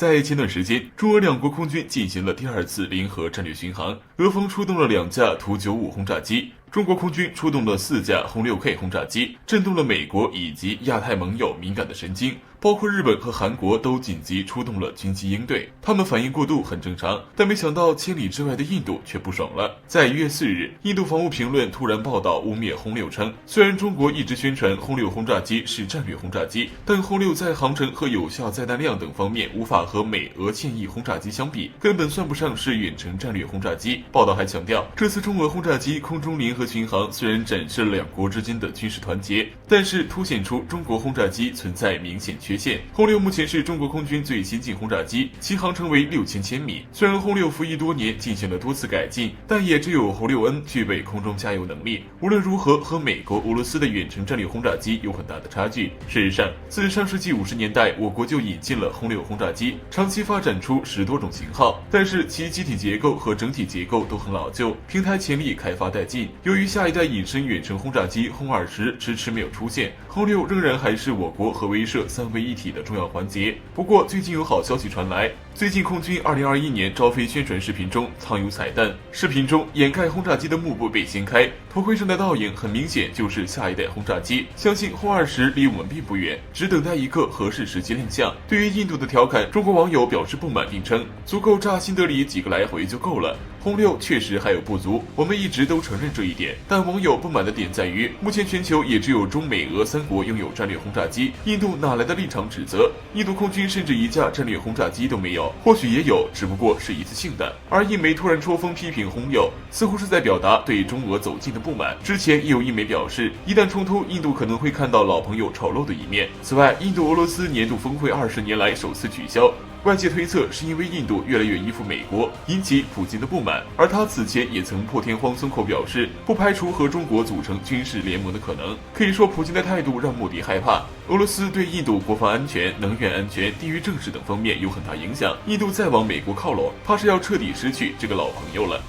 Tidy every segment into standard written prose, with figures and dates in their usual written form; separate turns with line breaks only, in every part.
在前段时间，中俄两国空军进行了第2次联合战略巡航，俄方出动了2架图95轰炸机，中国空军出动了4架轰 6K 轰炸机，震动了美国以及亚太盟友敏感的神经。包括日本和韩国都紧急出动了军机应对，他们反应过度很正常，但没想到千里之外的印度却不爽了。在1月4日，印度防务评论突然报道污蔑轰6，称虽然中国一直宣传轰6轰炸机是战略轰炸机，但轰6在航程和有效载弹量等方面无法和美俄现役轰炸机相比，根本算不上是远程战略轰炸机。报道还强调，这次中俄轰炸机空中联合巡航虽然展示了两国之间的军事团结，但是凸显出中国轰炸机存在明显缺陷。轰6目前是中国空军最先进轰炸机，其航程为6000千米。虽然轰6服役多年，进行了多次改进，但也只有轰 6N 具备空中加油能力。无论如何，和美国、俄罗斯的远程战略轰炸机有很大的差距。事实上，自上世纪50年代，我国就引进了轰6轰炸机，长期发展出10多种型号，但是其机体结构和整体结构都很老旧，平台潜力开发殆尽。由于下一代隐身远程轰炸机轰20迟迟没有出现，轰6仍然还是我国核威慑3位一体的重要环节。不过最近有好消息传来，最近空军2021年招飞宣传视频中藏有彩蛋，视频中掩盖轰炸机的幕布被掀开，头盔上的倒影很明显就是下一代轰炸机。相信轰20离我们并不远，只等待一个合适时机亮相。对于印度的调侃，中国网友表示不满，并称足够炸新德里几个来回就够了，轰6确实还有不足，我们一直都承认这一点。但网友不满的点在于，目前全球也只有中美俄3国拥有战略轰炸机，印度哪来的立场指责？印度空军甚至1架战略轰炸机都没有，或许也有，只不过是一次性的。而印媒突然戳锋批评轰6，似乎是在表达对中俄走近的不满。之前也有印媒表示，一旦冲突，印度可能会看到老朋友丑陋的一面。此外，印度俄罗斯年度峰会20年来首次取消，外界推测是因为印度越来越依附美国，引起普京的不满。而他此前也曾破天荒松口表示，不排除和中国组成军事联盟的可能。可以说，普京的态度让莫迪害怕。俄罗斯对印度国防安全、能源安全、地域政治等方面有很大影响，印度再往美国靠拢，怕是要彻底失去这个老朋友了。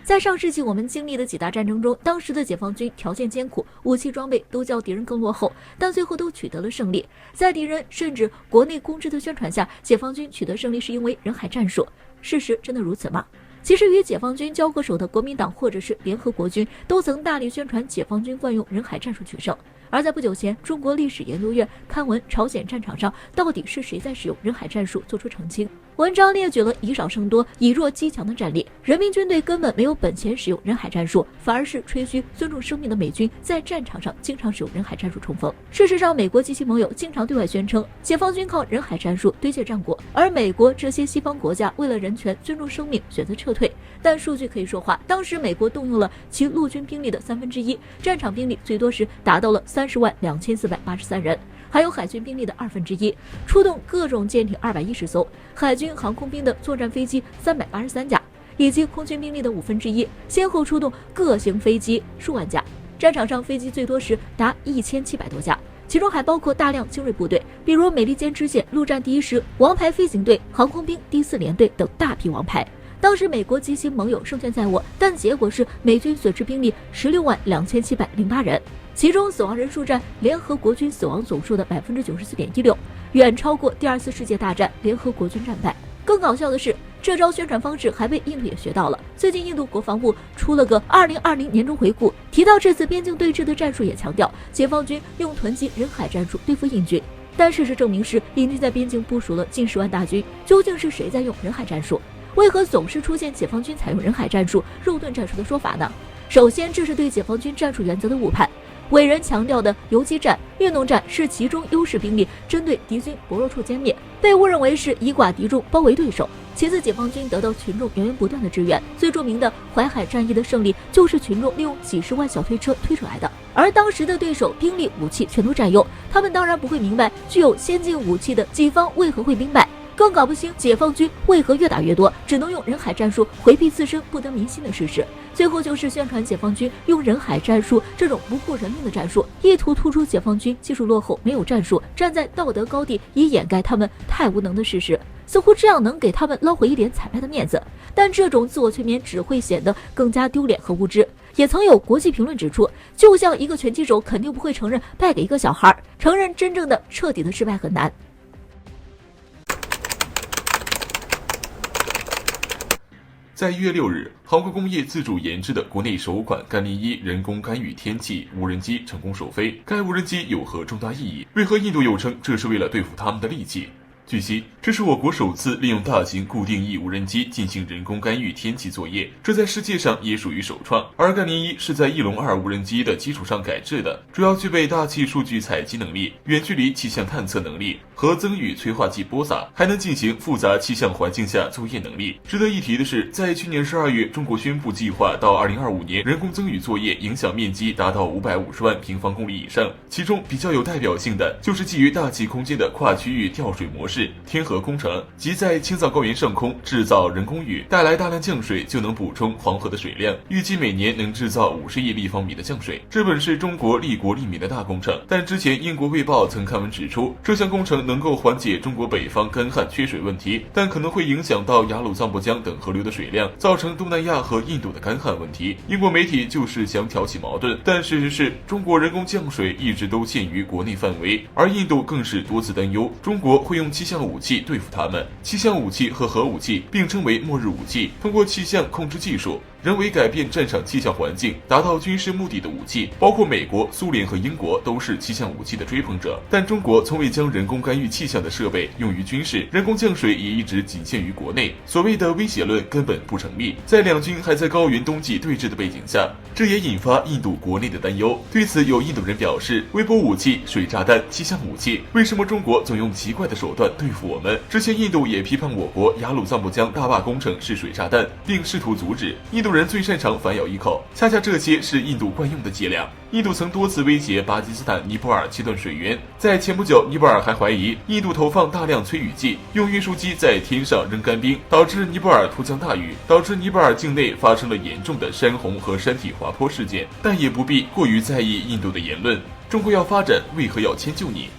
在上世纪我们经历的几大战争中，当时的解放军条件艰苦，武器装备都较敌人更落后，但最后都取得了胜利。在敌人甚至国内公知的宣传下，解放军取得胜利是因为人海战术。事实真的如此吗？其实与解放军交过手的国民党或者是联合国军都曾大力宣传解放军惯用人海战术取胜。而在不久前，中国历史研究院刊文《朝鲜战场上到底是谁在使用人海战术》做出澄清。文章列举了以少胜多、以弱击强的战例，人民军队根本没有本钱使用人海战术，反而是吹嘘尊重生命的美军在战场上经常使用人海战术冲锋。事实上，美国及其盟友经常对外宣称解放军靠人海战术对接战果，而美国这些西方国家为了人权、尊重生命选择撤退。但数据可以说话，当时美国动用了其陆军兵力的1/3，战场兵力最多时达到了302483人。还有海军兵力的1/2，出动各种舰艇210艘，海军航空兵的作战飞机383架，以及空军兵力的1/5，先后出动各型飞机数万架。战场上飞机最多时达1700多架，其中还包括大量精锐部队，比如美利坚支线陆战第1师、王牌飞行队、航空兵第4联队等大批王牌。当时美国及其盟友胜券在握，但结果是美军损失兵力162708人，其中死亡人数占联合国军死亡总数的94.16%，远超过第2次世界大战联合国军战败。更搞笑的是，这招宣传方式还被印度也学到了。最近印度国防部出了个2020年终回顾，提到这次边境对峙的战术，也强调解放军用囤积人海战术对付印军。但事实证明是，印军在边境部署了近10万大军，究竟是谁在用人海战术？为何总是出现解放军采用人海战术、肉盾战术的说法呢？首先，这是对解放军战术原则的误判。伟人强调的游击战、运动战是其中优势兵力针对敌军薄弱处歼灭，被误认为是以寡敌众包围对手。其次，解放军得到群众源源不断的支援，最著名的淮海战役的胜利就是群众利用几十万小推车推出来的。而当时的对手兵力武器全都占优，他们当然不会明白具有先进武器的己方为何会兵败，更搞不清解放军为何越打越多，只能用人海战术回避自身不得民心的事实。最后就是宣传解放军用人海战术这种不顾人命的战术，意图突出解放军技术落后、没有战术，站在道德高地，以掩盖他们太无能的事实。似乎这样能给他们捞回一点惨败的面子，但这种自我催眠只会显得更加丢脸和无知。也曾有国际评论指出，就像一个拳击手肯定不会承认败给一个小孩，承认真正的彻底的失败很难。
在1月6日，航空工业自主研制的国内首款甘霖1人工干预天气无人机成功首飞。该无人机有何重大意义？为何印度又称这是为了对付他们的利器？据悉，这是我国首次利用大型固定翼无人机进行人工干预天气作业，这在世界上也属于首创。而甘霖1是在翼龙2无人机的基础上改制的，主要具备大气数据采集能力、远距离气象探测能力和增雨催化剂播撒，还能进行复杂气象环境下作业能力。值得一提的是，在去年12月，中国宣布计划到2025年人工增雨作业影响面积达到550万平方公里以上，其中比较有代表性的就是基于大气空间的跨区域调水模式。天河工程，即在青藏高原上空制造人工雨，带来大量降水，就能补充黄河的水量，预计每年能制造50亿立方米的降水。这本是中国利国利民的大工程，但之前英国卫报曾刊文指出，这项工程能够缓解中国北方干旱缺水问题，但可能会影响到雅鲁藏布江等河流的水量，造成东南亚和印度的干旱问题。英国媒体就是想挑起矛盾，但事实是中国人工降水一直都限于国内范围，而印度更是多次担忧中国会用气象武器对付他们。气象武器和核武器并称为末日武器，通过气象控制技术人为改变战场气象环境，达到军事目的的武器，包括美国、苏联和英国都是气象武器的追捧者。但中国从未将人工干预气象的设备用于军事，人工降水也一直仅限于国内。所谓的威胁论根本不成立。在两军还在高原冬季对峙的背景下，这也引发印度国内的担忧。对此，有印度人表示，微波武器、水炸弹、气象武器，为什么中国总用奇怪的手段对付我们？之前印度也批判我国雅鲁藏布江大坝工程是水炸弹，并试图阻止。印度人最擅长反咬一口，恰恰这些是印度惯用的伎俩。印度曾多次威胁巴基斯坦尼泊尔切断水源，在前不久，尼泊尔还怀疑印度投放大量催雨剂，用运输机在天上扔干冰，导致尼泊尔突降大雨，导致尼泊尔境内发生了严重的山洪和山体滑坡事件。但也不必过于在意印度的言论，中国要发展，为何要迁就你？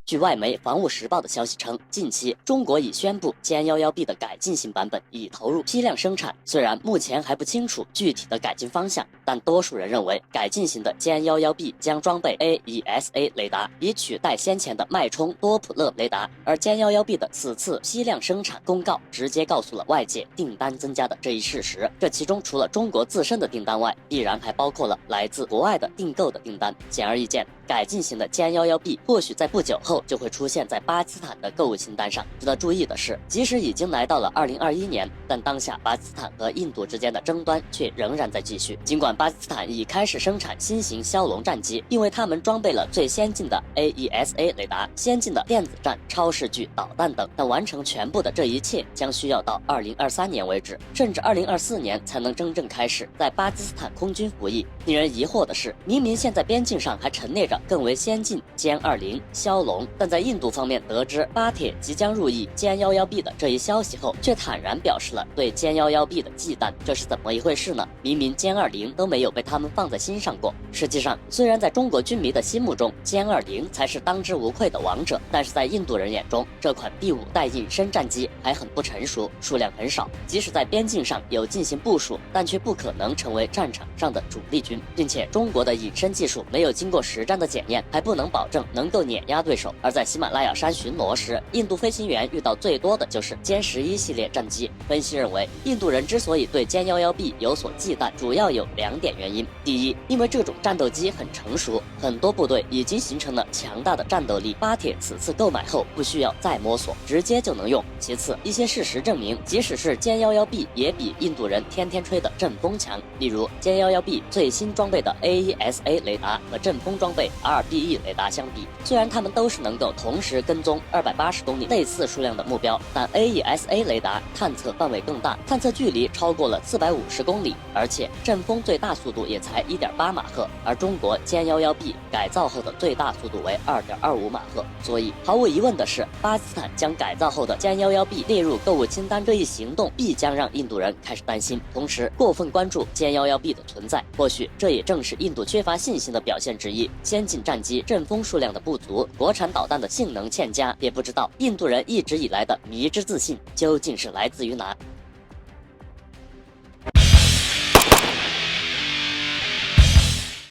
据外媒《防务时报》的消息称，近期中国已宣布歼11B的改进型版本已投入批量生产。虽然目前还不清楚具体的改进方向，但多数人认为改进型的歼11B将装备 AESA 雷达，以取代先前的脉冲多普勒雷达。而歼11B的此次批量生产公告直接告诉了外界订单增加的这一事实。这其中除了中国自身的订单外，必然还包括了来自国外的订购的订单。显而易见，改进型的歼11B或许在不久后就会出现在巴基斯坦的购物清单上。值得注意的是，即使已经来到了2021年，但当下巴基斯坦和印度之间的争端却仍然在继续。尽管巴基斯坦已开始生产新型枭龙战机，并为他们装备了最先进的 AESA 雷达、先进的电子战、超视距导弹等，但完成全部的这一切将需要到2023年为止，甚至2024年才能真正开始在巴基斯坦空军服役。令人疑惑的是，明明现在边境上还陈列着更为先进歼20、枭龙，但在印度方面得知巴铁即将入役歼11B的这一消息后，却坦然表示了对歼11B的忌惮。这是怎么一回事呢？明明歼20都没有被他们放在心上过。实际上，虽然在中国军迷的心目中歼20才是当之无愧的王者，但是在印度人眼中，这款第5代隐身战机还很不成熟，数量很少，即使在边境上有进行部署，但却不可能成为战场上的主力军，并且中国的隐身技术没有经过实战的检验，还不能保证能够碾压对手。而在喜马拉雅山巡逻时，印度飞行员遇到最多的就是歼11系列战机。分析认为，印度人之所以对歼11B有所忌惮，主要有2点原因。第一，因为这种战斗机很成熟，很多部队已经形成了强大的战斗力，巴铁此次购买后不需要再摸索，直接就能用。其次，一些事实证明，即使是歼11B也比印度人天天吹的阵风强。例如歼11B最新装备的 AESA 雷达和阵风装备 RBE 雷达相比，虽然它们都是能够同时跟踪280公里类似数量的目标，但 AESA 雷达探测范围更大，探测距离超过了450公里，而且阵风最大速度也才1.8马赫，而中国歼11B改造后的最大速度为2.25马赫。所以毫无疑问的是，巴基斯坦将改造后的歼11B列入购物清单这一行动必将让印度人开始担心，同时过分关注歼11B的存在，或许这也正是印度缺乏信心的表现之一。先进战机阵风数量的不足，国产产导弹的性能欠佳，也不知道印度人一直以来的迷之自信究竟是来自于哪。